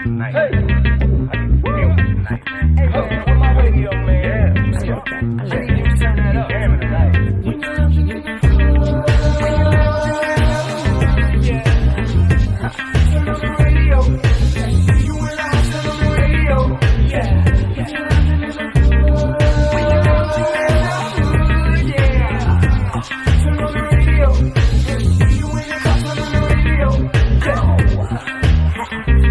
Nice. Hey, where my radio, man? I like that. Turn that up. Damn it, turn on the radio. You and I turn on the radio. Yeah. Turn on the radio. You and your cops turn on the radio.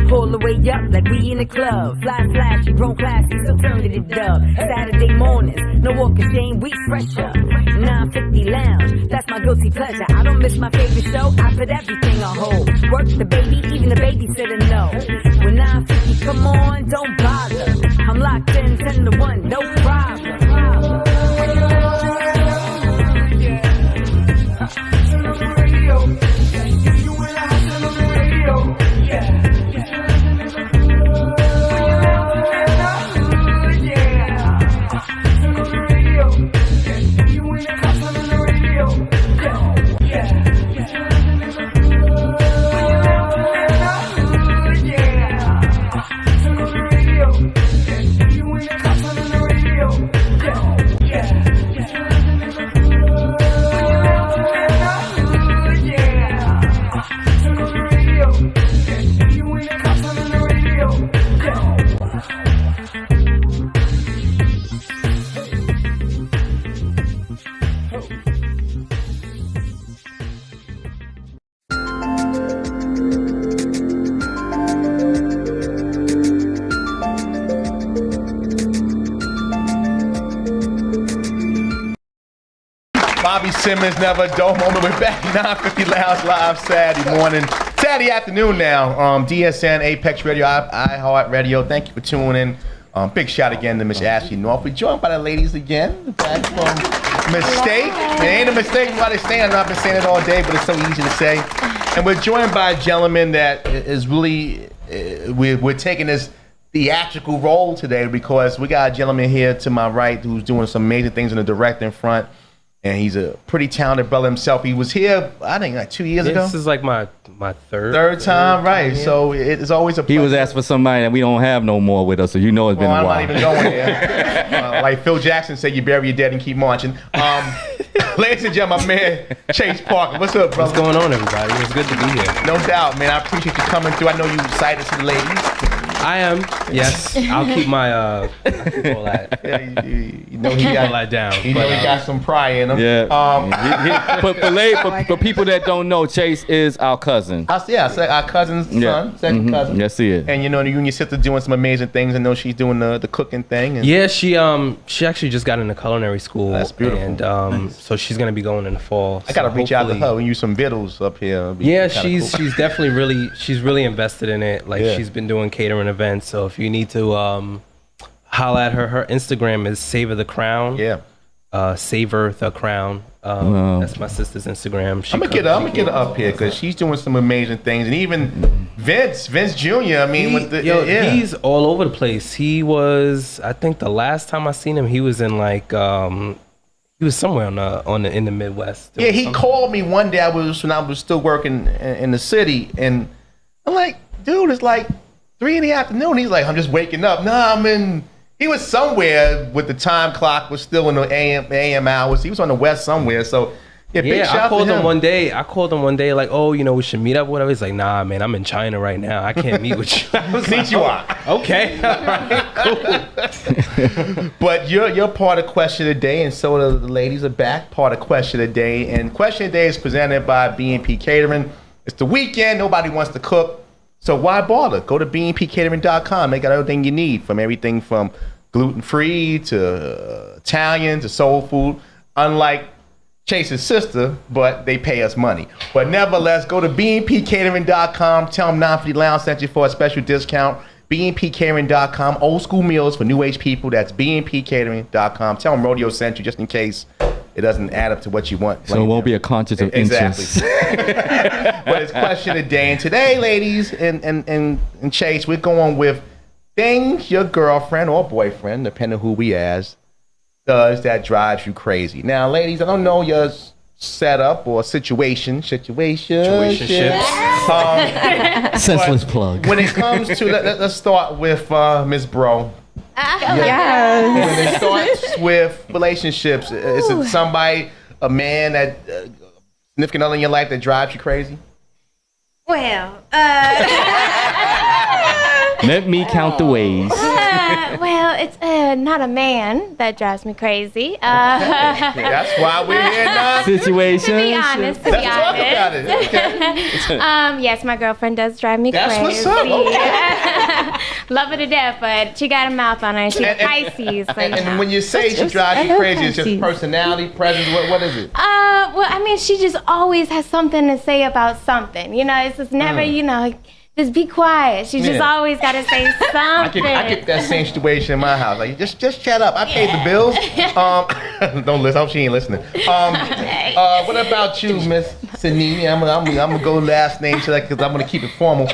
Pull the way up like we in the club. Fly flashy, grown classy, so turn to the dub. Saturday mornings, no walking shame, we fresh up. 950 lounge, that's my guilty pleasure. I don't miss my favorite show, I put everything on hold. Work the baby, even the babysitter know. When 950 come on, don't bother. I'm locked in 10 to 1, no problem. Turn on the radio. You and I turn on the radio. Yeah. Bobby Simmons, never a dull moment. We're back 950 Lounge Live Saturday morning. Saturday afternoon now. DSN, Apex Radio, iHeart Radio. Thank you for tuning in. Big shout again to Miss Ashley North. We're joined by the ladies again. Back from Mistake. It ain't a mistake why they stand. I've been saying it all day, but it's so easy to say. And we're joined by a gentleman that is really, we're taking this theatrical role today because we got a gentleman here to my right who's doing some amazing things in the directing front. And he's a pretty talented brother himself. He was here, I think, like 2 years ago. This is like my third time, right? Here. So it's always a pleasure. He was asked for somebody that we don't have no more with us, so you know it's been a while. I'm not even going there. Like Phil Jackson said, you bury your dead and keep marching. Ladies and gentlemen, my man, Chase Parker. What's up, brother? What's going on, everybody? It's good to be here. No doubt, man. I appreciate you coming through. I know you're excited to see the ladies. I am, yes. I'll keep my, all that. Yeah, you know he got all that down. You know he got some pride in him. Yeah. For people that don't know, Chase is our cousin. I said our cousin's son, second cousin. Yes, he is. And you know, you and your sister doing some amazing things. I know she's doing the cooking thing. And yeah, she actually just got into culinary school. That's beautiful. And nice. So she's gonna be going in the fall. I gotta reach out to her and use some vittles up here. Yeah, she's definitely really invested in it. Like she's been doing catering events. So if you need to holla at her Instagram is Savor the Crown. Yeah. Savor the Crown. That's my sister's Instagram. I'm gonna get her up here because she's doing some amazing things, and even Vince Jr. I mean, he's all over the place. He was, I think, the last time I seen him, he was in like he was somewhere in the Midwest. Yeah, he called me one day. When I was still working in the city, and I'm like, dude, it's like 3 in the afternoon. He's like, I'm just waking up. He was somewhere with the time clock was still in the AM hours. He was on the west somewhere. So yeah, big shout I called to him. I called him one day like, oh, you know, we should meet up, whatever. He's like, nah, man, I'm in China right now. I can't meet with you. I was like, you are. Okay. All right, cool. But you're part of Question of the Day, and so the ladies are back, part of Question of the Day. And Question of the Day is presented by B&P Catering. It's the weekend. Nobody wants to cook. So why bother? Go to bnpcatering.com. They got everything you need, from everything from gluten-free to Italian to soul food. Unlike Chase's sister, but they pay us money. But nevertheless, go to bnpcatering.com. Tell them 950 Lounge sent you for a special discount. bnpcatering.com. Old school meals for new age people. That's bnpcatering.com. Tell them Rodeo sent you just in case it doesn't add up to what you want. So it won't be a conscience of interest. Exactly. But it's Question of the Day. And today, ladies and Chase, we're going with things your girlfriend or boyfriend, depending who we ask, does that drives you crazy. Now, ladies, I don't know your setup or situationship. Senseless plug. When it comes to, let's start with Ms. Breaux. Yes. When it starts with relationships, is it somebody, a man that significant other in your life that drives you crazy? Well, Let me count the ways. well, it's not a man that drives me crazy. That's why we're here now. Situations. To be honest, Let's talk about it. Okay. yes, my girlfriend does drive me That's crazy. what's up. Okay. Love her to death, but she got a mouth on her, and she's Pisces. So, And when you say she drives you crazy, it's just personality, presence. What is it? well, I mean, she just always has something to say about something. You know, it's just never, you know, just be quiet. She just always got to say something. I get that same situation in my house. Like, just shut up. I paid the bills. Don't listen. I hope she ain't listening. What about you, Miss Senii? I'm gonna go last name to that because I'm gonna keep it formal.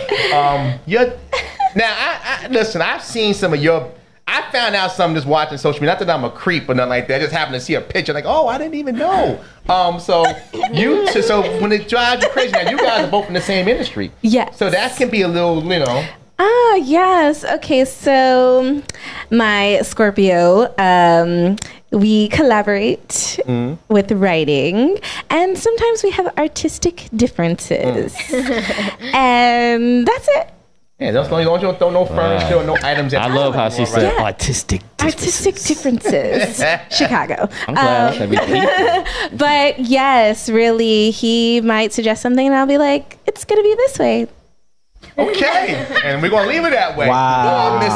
Now, I listen. I've seen some of your. I found out something just watching social media. Not that I'm a creep or nothing like that. I just happened to see a picture. Like, oh, I didn't even know. So when it drives you crazy, now you guys are both in the same industry. Yes. So that can be a little, you know. Ah, yes. Okay, so my Scorpio, we collaborate with writing, and sometimes we have artistic differences. And that's it. Yeah, don't throw no furniture or no items. I love how she said Yeah. artistic Differences. Chicago. I'm glad that we But yes, really, he might suggest something, and I'll be like, it's going to be this way. Okay, and we're gonna leave it that way. Wow. Miss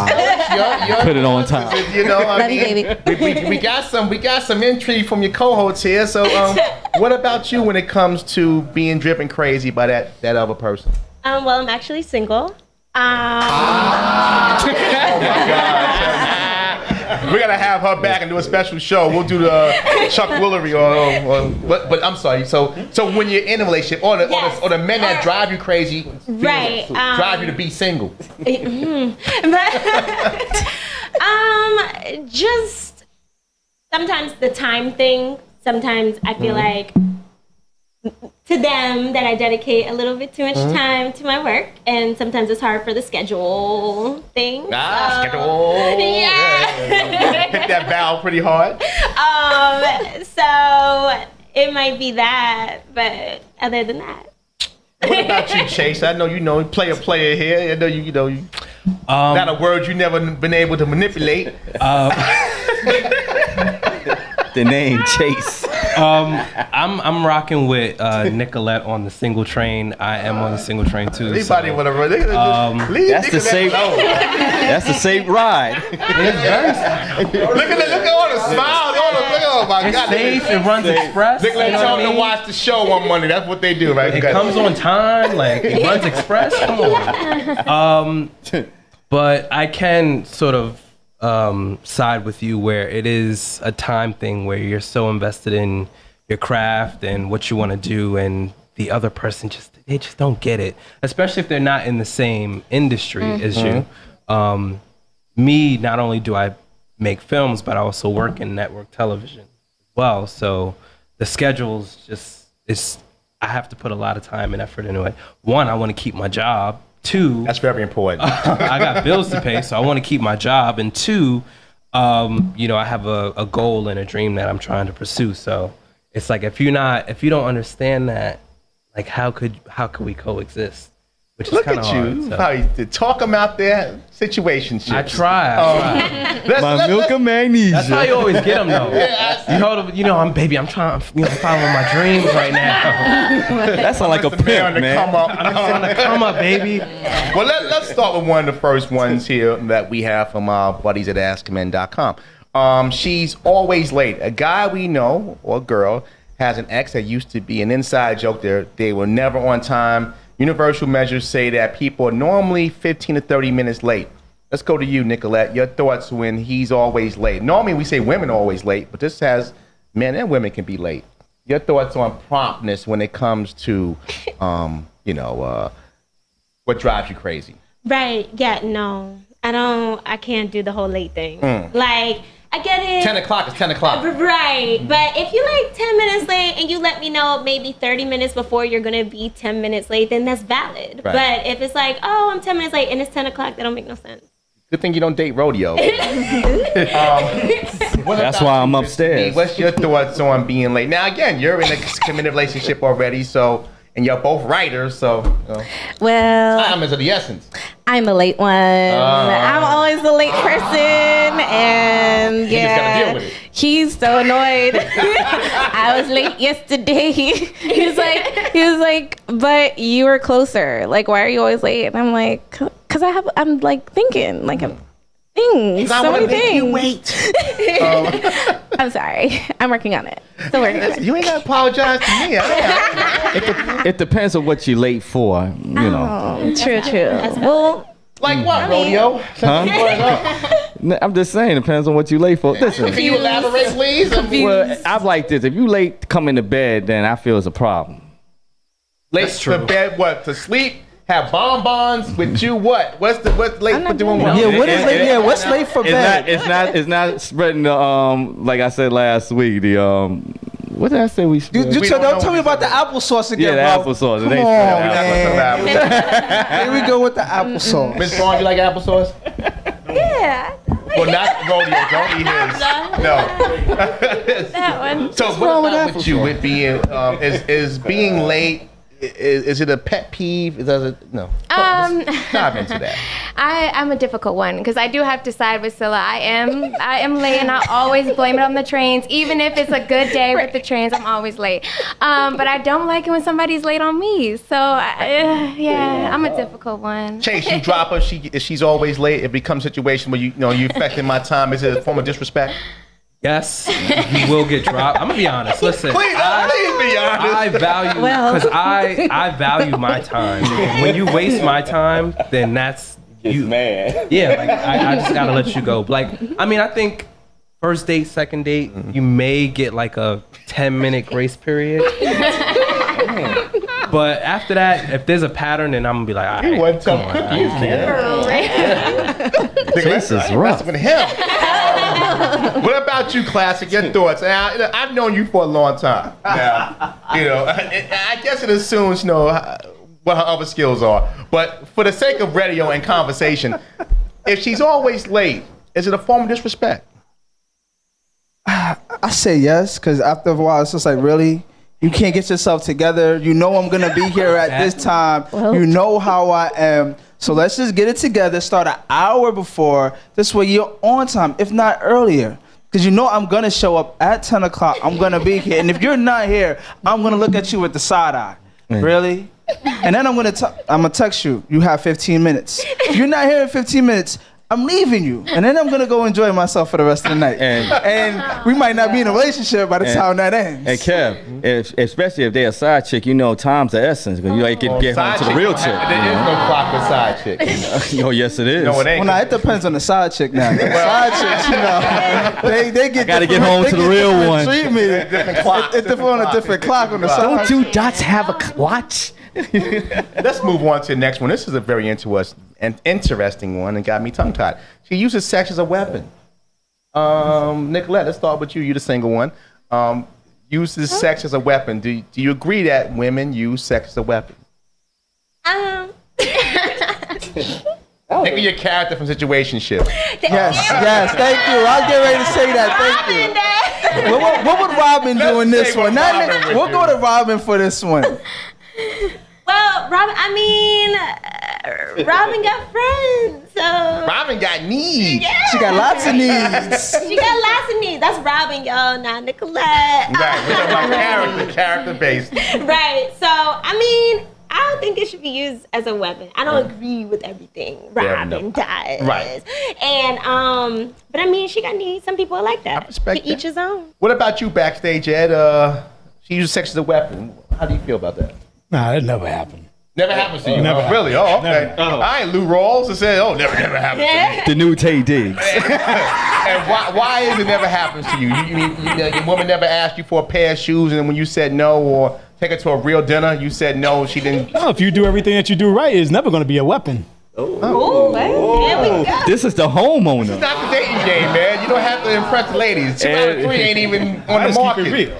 Ellis, Put it on top. You know, I Love you, mean, baby. we got some intrigue from your co-hosts here. So, what about you when it comes to being driven crazy by that other person? Well, I'm actually single. Oh my God. We gotta have her back and do a special show. We'll do the Chuck Woolery but I'm sorry. So when you're in a relationship, or the men that drive you crazy, Right, drive you to be single. Just sometimes the time thing. Sometimes I feel like to them that I dedicate a little bit too much time to my work, and sometimes it's hard for the schedule thing. Schedule. Yeah. Hit that valve pretty hard. So it might be that, but other than that. What about you, Chase? I know you know player here. I know you know you. Not a word you never been able to manipulate. The name Chase. I'm rocking with Nicolette on the single train. I am on the single train too. Anybody want to run? That's the safe. That's the safe ride. Look at all the smiles. Oh my It's God! safe. It runs express. Nicolette you know told what I them to mean? watch the show one Monday. That's what they do, right? It comes on time. Like it runs express. Come on. But I can sort of side with you where it is a time thing where you're so invested in your craft and what you want to do, and the other person they just don't get it, especially if they're not in the same industry as you. Me, not only do I make films, but I also work in network television as well. So the schedule's I have to put a lot of time and effort into it. One, I want to keep my job. Two, That's very important. I got bills to pay, so I want to keep my job. And two, you know, I have a goal and a dream that I'm trying to pursue. So it's like if you don't understand that, like how could we coexist? Which is Look kind at of hard. you. So. How you talk them out there. Situationships. I try. My milk of magnesia. That's how you always get them, though. I'm trying, following my dreams right now. That sounds like a pimp, man. Come up. I'm on the come up, baby. Well, let's start with one of the first ones here that we have from our buddies at AskMen.com. She's always late. A guy we know, or a girl, has an ex that used to be an inside joke. They were never on time. Universal measures say that people are normally 15 to 30 minutes late. Let's go to you, Nicolette. Your thoughts when he's always late. Normally we say women are always late, but this has men and women can be late. Your thoughts on promptness when it comes to, what drives you crazy? Right. Yeah. No, I can't do the whole late thing. Like, I get it. 10 o'clock is 10 o'clock. Right. But if you like 10 minutes late and you let me know maybe 30 minutes before you're going to be 10 minutes late, then that's valid. Right. But if it's like, oh, I'm 10 minutes late and it's 10 o'clock, that don't make no sense. Good thing you don't date rodeo. That's why I'm upstairs. What's your thoughts on being late? Now, again, you're in a committed relationship already, so, and you're both writers, so Well, time is of the essence. I'm a late one. I'm always the late person, and just gotta deal with it. he's so annoyed. I was late yesterday. He was like, but you were closer. Like, why are you always late? And I'm like, cause I'm like thinking, like I'm things, so many things. You wait. I'm sorry. I'm working on it. Still working on it. You ain't gotta apologize to me. It depends on what you're late for, you know. Oh, true. Well, Like what, rodeo? Huh? I'm just saying, it depends on what you're late for. Listen, Can you elaborate, please? well, I'm like this. If you late coming to bed, then I feel it's a problem. Late to bed, what? To sleep? Have bonbons with you? What? What's late for doing what? Yeah, what is late? Yeah, what's late for bed? It's not spreading the like I said last week. The what did I say we spread? Don't tell me about the applesauce again, Yeah, the bro. applesauce. It Come ain't on, spread. man. Here we go with the applesauce. Miss Vaughn, you like applesauce? Yeah. Well, not rodeo. Don't eat his. No. That one. So what about with you? With being is being late? Is it a pet peeve? Does it no? Dive into that. I'm a difficult one because I do have to side with Cylla. I am late, and I always blame it on the trains. Even if it's a good day with the trains, I'm always late. But I don't like it when somebody's late on me. So yeah, I'm a difficult one. Chase, you drop her. If she's always late, it becomes a situation where you affecting my time. Is it a form of disrespect? Yes, you will get dropped. I'm gonna be honest. Listen, Please be honest. I value because I value my time. When you waste my time, then that's you. Mad. Yeah, like I just gotta let you go. Like I mean, I think first date, second date, you may get like a 10-minute grace period. But after that, if there's a pattern, then I'm gonna be like, all right, come on. This is rough. With him. What about you, Classic? Your thoughts? Now, I've known you for a long time. Now, I guess it assumes, what her other skills are. But for the sake of radio and conversation, if she's always late, is it a form of disrespect? I say yes, because after a while, it's just like, really? You can't get yourself together. You know I'm going to be here at this time. You know how I am. So let's just get it together. Start an hour before. This way you're on time, if not earlier. Because you know I'm going to show up at 10 o'clock. I'm going to be here. And if you're not here, I'm going to look at you with the side eye. Really? And then I'm going to text you. You have 15 minutes. If you're not here in 15 minutes, I'm leaving you. And then I'm going to go enjoy myself for the rest of the night. And we might not be in a relationship by the time that ends. And Kev, especially if they're a side chick, time's the essence. Because you like get home to the real chick. There is no clock with side chick. Oh, yes, it is. No, it ain't. Well, it depends on the side chick now. Side chicks, they get. Gotta get home to the real one. Different clock. It's on a different clock on the side. Don't you dots have a watch? Let's move on to the next one. This is a very interesting one and got me tongue-tied. She uses sex as a weapon. Nicolette, let's start with you. You're the single one. Uses sex as a weapon. Do you agree that women use sex as a weapon? Think of your character from Situationship. Yes, thank you. I was getting ready to say that. Thank you. What would Robin do in this one? We'll go to Robin for this one. Well, Robin got friends, so. Robin got needs. Yeah. She got lots of needs. She got lots of needs. That's Robin, y'all, not Nicolette. Right, we're talking about character-based. Right, so, I don't think it should be used as a weapon. I don't agree with everything Robin does. Right. And, but she got needs. Some people are like that. I respect to each his own. What about you backstage, Ed? She uses sex as a weapon. How do you feel about that? Nah, that never happened. Never happens to you? Never Really? Oh, okay. Never. I ain't Lou Rawls and said, never happened to me. The new Tay Diggs. And why is it never happens to you? Your woman never asked you for a pair of shoes, and then when you said no, or take her to a real dinner, you said no, she didn't. No, if you do everything that you do right, it's never going to be a weapon. Ooh, there we go. This is the homeowner. It's not the dating game, man. don't have to impress the ladies. 2 out of 3 ain't even on the Let's keep market. it real.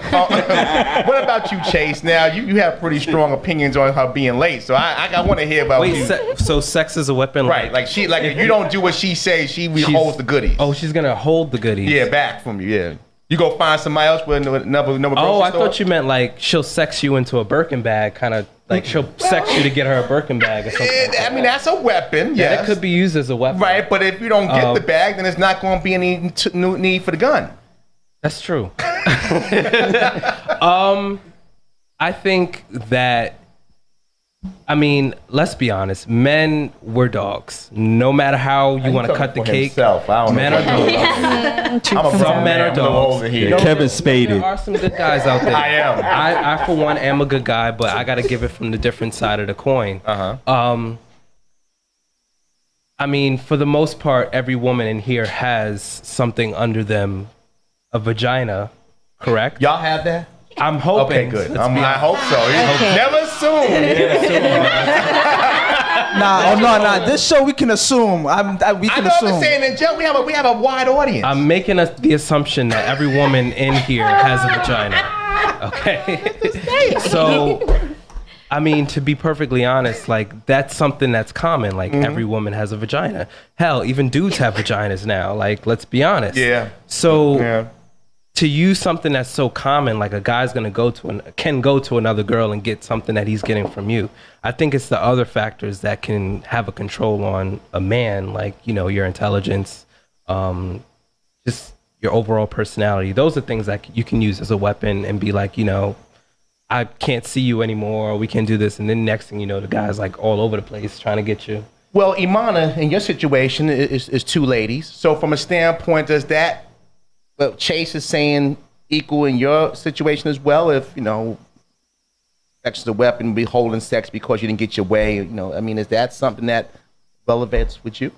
What about you, Chase? Now you have pretty strong opinions on her being late, so I want to hear about Wait, you. so sex is a weapon? Right, like if you don't do what she says, she holds the goodies. Oh, she's gonna hold the goodies. Yeah, back from you. Yeah, you go find somebody else with another Oh, I store? thought you meant like she'll sex you into a Birkin bag, kind of like she'll sex you to get her a Birkin bag or something. I mean, that's a weapon. Yeah, Yes. it could be used as a weapon. Right, but if you don't get the bag, then it's not going to be any need for the gun. That's true. I think that, I mean, let's be honest. Men were dogs. No matter how you want to cut the cake, men are dogs. Some men are dogs. Kevin Spacey. There are some good guys out there. I am. I for one, am a good guy, but I got to give it from the different side of the coin. I mean, for the most part, every woman in here has something under them, a vagina, correct? Y'all have that? I'm hoping. Okay, good. I hope so. Never assume. Nah. This show we can assume. We can I know assume. I'm saying in jail we have a wide audience. I'm making the assumption that every woman in here has a vagina. Okay. So, I mean, to be perfectly honest, like that's something that's common. Like every woman has a vagina. Hell, even dudes have vaginas now. Like, let's be honest. Yeah. So, to use something that's so common, like a guy's gonna can go to another girl and get something that he's getting from you. I think it's the other factors that can have a control on a man, like your intelligence, just your overall personality. Those are things that you can use as a weapon and be like, I can't see you anymore. We can do this, and then next thing you know, the guy's like all over the place trying to get you. Well, Imana, in your situation is 2 ladies. So from a standpoint, does that Chase is saying equal in your situation as well? If sex is a weapon, be holding sex because you didn't get your way. I mean, is that something that elevates with you?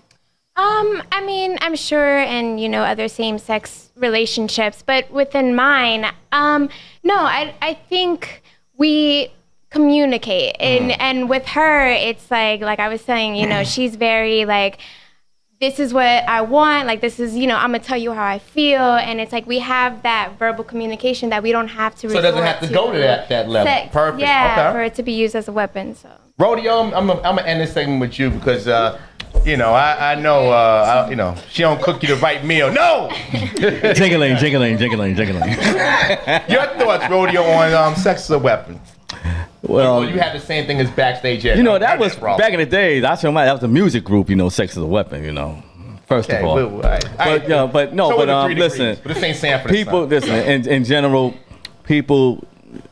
I mean, I'm sure in, other same-sex relationships, but within mine, no, I think we communicate. And with her, it's like I was saying, she's very like, this is what I want, like this is, I'm gonna tell you how I feel, and it's like we have that verbal communication that we don't have to. So it doesn't have to go to that level. Sex. Perfect. Yeah, Okay. for it to be used as a weapon. So. Rodeo, I'm gonna end this segment with you because I know she don't cook you the right meal. No. Jingling. Your thoughts, Rodeo, on sex as a weapon? Well, you had the same thing as backstage. That was back in the days. I told my that was a music group. Sex is a weapon. First of all, listen. But this ain't Sanford. People, listen. In general, people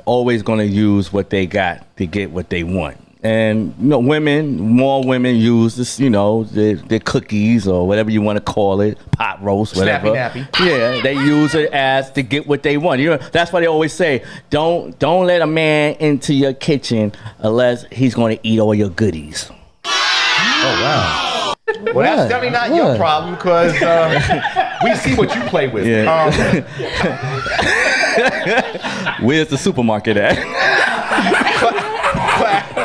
always gonna use what they got to get what they want. And more women use this, their cookies or whatever you want to call it, pot roast, whatever. Snappy nappy. Yeah, they use it as to get what they want. That's why they always say, don't let a man into your kitchen unless he's going to eat all your goodies. Oh wow. Well, that's definitely not your problem because we see what you play with. Yeah. Where's the supermarket at?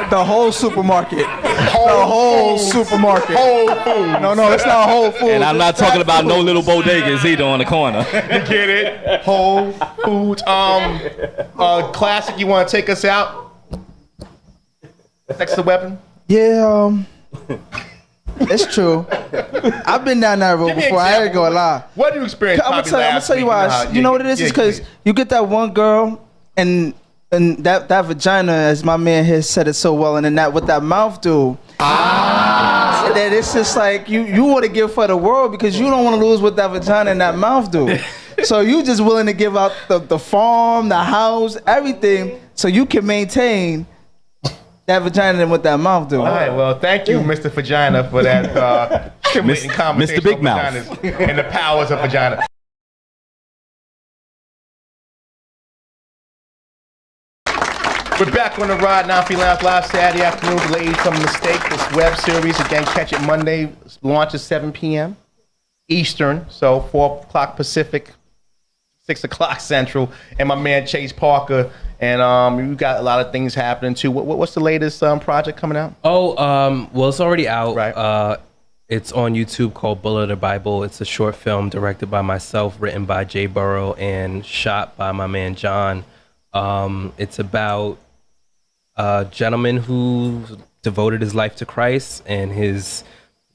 The whole supermarket. The whole supermarket. Whole Foods. No, it's not Whole Foods. And I'm not talking about no little bodegas either on the corner. You get it? Whole Foods. Classic, you want to take us out? Sex the weapon? Yeah, it's true. I've been down that road before. I ain't gonna lie. What do you experience? I'm gonna tell you why. You know what it is? It's because you get that one girl and that vagina, as my man here said it so well, and then what that mouth do. And then it's just like you want to give for the world because you don't want to lose what that vagina and that mouth do. So you just willing to give out the farm, the house, everything, so you can maintain that vagina and what that mouth do. All right, well, thank you, Mr. Vagina, for that stimulating conversation Mr. Big on Mouth. vaginas and the powers of vagina. We're back on the Rod 9 Lounge live Saturday afternoon. The Ladies Some Mistake. This web series, again, catch it Monday. Launches 7 p.m. Eastern, so 4 o'clock Pacific, 6 o'clock Central. And my man Chase Parker. And we got a lot of things happening too. What's the latest project coming out? Well, it's already out. Right. It's on YouTube called Bullet the Bible. It's a short film directed by myself, written by Jay Burrow, and shot by my man John. It's about a gentleman who devoted his life to Christ, and his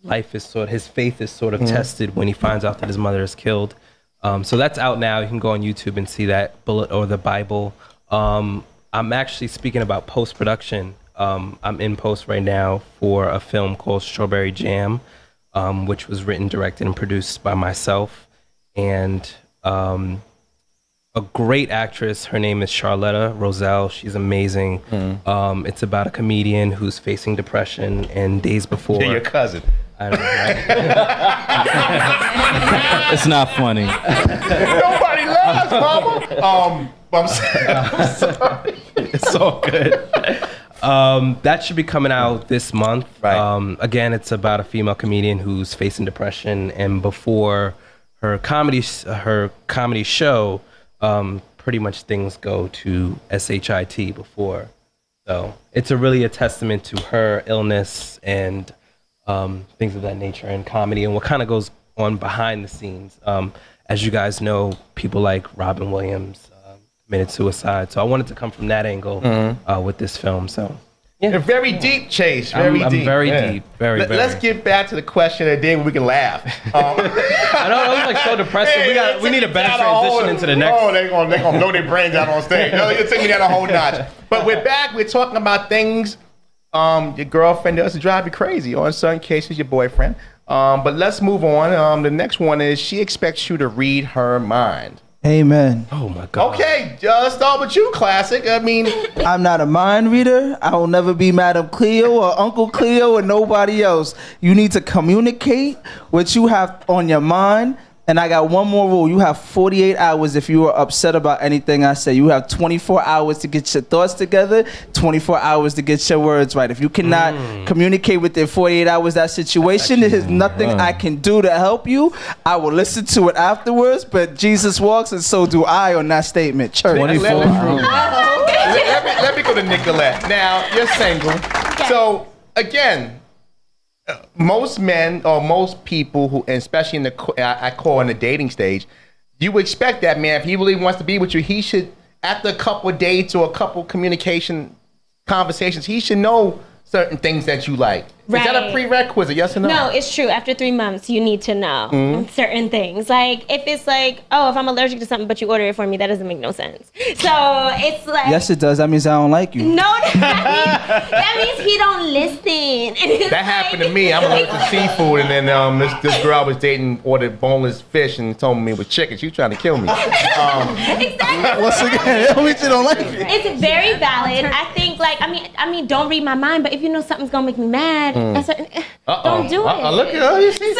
faith is sort of tested when he finds out that his mother is killed. So that's out now. You can go on YouTube and see that, Bullet or the Bible. I'm actually speaking about post-production. I'm in post right now for a film called Strawberry Jam, which was written, directed, and produced by myself. And a great actress, her name is Charlotta Roselle. She's amazing. It's about a comedian who's facing depression, and days before... Yeah, your cousin. I don't know, right? It's not funny. Nobody laughs, mama. I'm sorry. It's all good. That should be coming out this month. Right. Again, it's about a female comedian who's facing depression, and before her comedy show, pretty much things go to SHIT before. So it's really a testament to her illness and things of that nature in comedy, and what kind of goes on behind the scenes. As you guys know, people like Robin Williams committed suicide. So I wanted to come from that angle with this film. So yeah, very deep, Chase. Very deep. I'm very deep. Very. Let's get back to the question of the day where we can laugh. I know it was like so depressing. We need a better transition into the next. Oh, they're gonna blow their brains out on stage. No, you take me down a whole notch. But we're back. We're talking about things your girlfriend does to drive you crazy, or in certain cases, your boyfriend. But let's move on. The next one is she expects you to read her mind. Amen. Oh my God. Okay, start with you, Classic. I mean, I'm not a mind reader. I will never be Madam Cleo or Uncle Cleo or nobody else. You need to communicate what you have on your mind. And I got one more rule. You have 48 hours if you are upset about anything I say. You have 24 hours to get your thoughts together, 24 hours to get your words right. If you cannot communicate within 48 hours that situation, there is nothing I can do to help you. I will listen to it afterwards, but Jesus walks and so do I on that statement. Church. 24 hours. let me go to Nicolette. Now, you're single. So, again, most men or most people who, especially in I call in the dating stage, you would expect that man, if he really wants to be with you, he should, after a couple of dates or a couple communication conversations, he should know certain things that you like. Is that a prerequisite, yes or no? No, it's true. After 3 months, you need to know certain things. Like, if it's like, oh, if I'm allergic to something, but you order it for me, that doesn't make no sense. So, it's like... Yes, it does. That means I don't like you. No, that means he don't listen. That happened to me. I'm allergic to seafood, and then this girl I was dating ordered boneless fish and told me it was chicken. She was trying to kill me. Exactly. Once again, it means you don't like me. It's very valid. I think, like, I mean, don't read my mind, but if you know something's gonna make me mad, don't do it. Look at her. You see?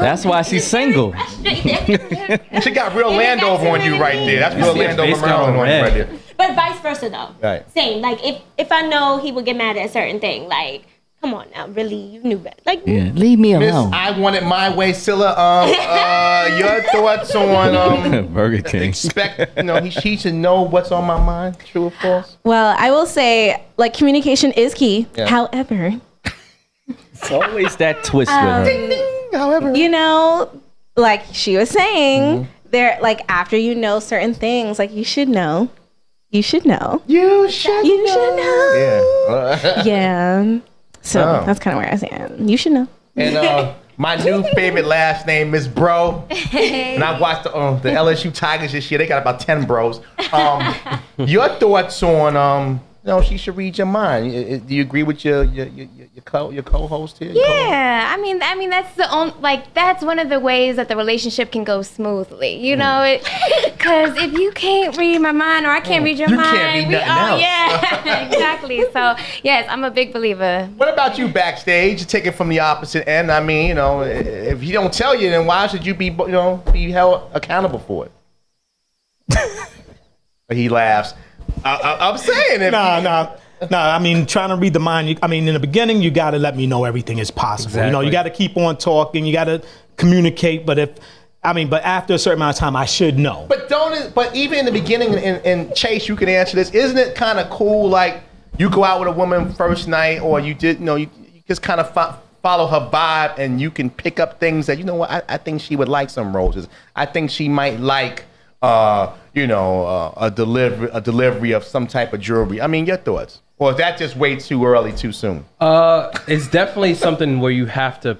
That's why she's single. She got real Landover on you right there. That's real Landover Maryland on you right there. But vice versa, though. Right. Same. Like, if I know he would get mad at a certain thing, like, come on now, really, you knew better. Like, leave me Miss, alone. I want it my way, Cylla. Your thoughts on Burger King. He should know what's on my mind, true or false? Well, I will say, like, communication is key. Yeah. However, It's always that twist with her. However, you know, like she was saying, there, like, after you know certain things, like, you should know. You should know. You should know. Yeah. Yeah. So that's kind of where I stand. You should know. And my new favorite last name is Bro. And I watched the LSU Tigers this year. They got about 10 bros. Your thoughts on she should read your mind. Do you agree with your co-host here? Yeah, I mean that's that's one of the ways that the relationship can go smoothly. You know, because if you can't read my mind or I can't read your mind, can't read nothing else. Yeah, exactly. So yes, I'm a big believer. What about you backstage? Take it from the opposite end. I mean, if he don't tell you, then why should you be held accountable for it? He laughs. I'm saying it. Nah. I mean, trying to read the mind. In the beginning, you got to let me know everything is possible. Exactly. You got to keep on talking. You got to communicate. But after a certain amount of time, I should know. But even in the beginning, and Chase, you can answer this. Isn't it kind of cool? Like you go out with a woman first night, or you just kind of follow her vibe, and you can pick up things that, you know what, I think she would like some roses. I think she might like, a delivery of some type of jewelry. I mean, your thoughts? Or is that just way too early, too soon? It's definitely something where you have to.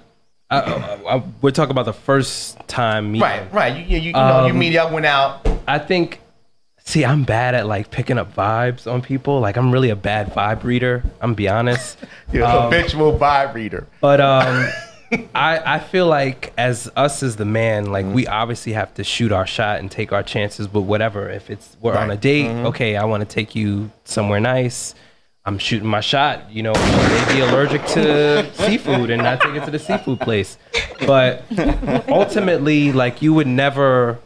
We're talking about the first time meeting. Right. You meet up, went out. I think. See, I'm bad at like picking up vibes on people. Like, I'm really a bad vibe reader. I'm gonna be honest. You're a habitual vibe reader. But I feel like as the man, like we obviously have to shoot our shot and take our chances with whatever. If we're on a date, okay, I want to take you somewhere nice. I'm shooting my shot. You know, I may be allergic to seafood and not take it to the seafood place. But ultimately, like, you would never.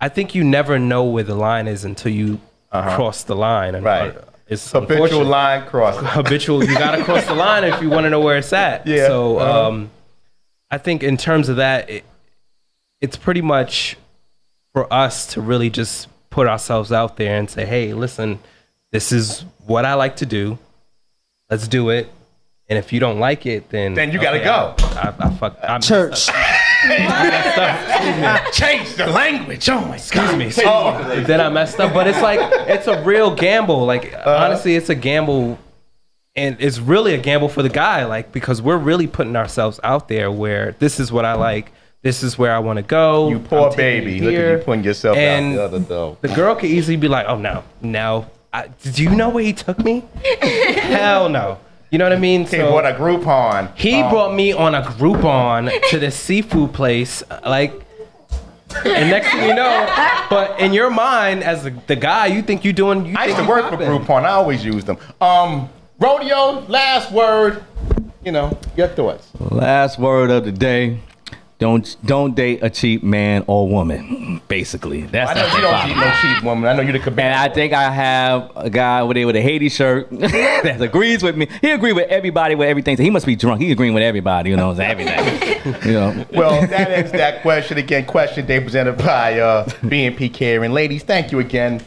I think you never know where the line is until you cross the line. And right. It's habitual line cross. Habitual. You got to cross the line if you want to know where it's at. Yeah. So I think in terms of that, it's pretty much for us to really just put ourselves out there and say, hey, listen, this is what I like to do. Let's do it. And if you don't like it, then you got to go. I'm Church. Change the language. Oh my God. Excuse me. Then I messed up. But it's like, it's a real gamble. Like, honestly, it's a gamble. And it's really a gamble for the guy, like, because we're really putting ourselves out there where this is what I like. This is where I want to go. You poor baby. Look at you putting yourself out the other door. The girl could easily be like, oh, no. Do you know where he took me? Hell no. You know what I mean? He brought a Groupon. He brought me on a Groupon to the seafood place. Like, and next thing you know, but in your mind, as the guy, you think you're doing. I used to work for Groupon. I always use them. Rodeo, last word. You know, your thoughts. Last word of the day. Don't date a cheap man or woman. Basically, that's. I know you don't date no cheap woman. I know you're the cabana. And I think I have a guy with a Haiti shirt that agrees with me. He agrees with everybody with everything. So he must be drunk. He's agreeing with everybody. You know, everything. You know. Well, that ends that question again. Question day presented by BNP Catering. Ladies, thank you again.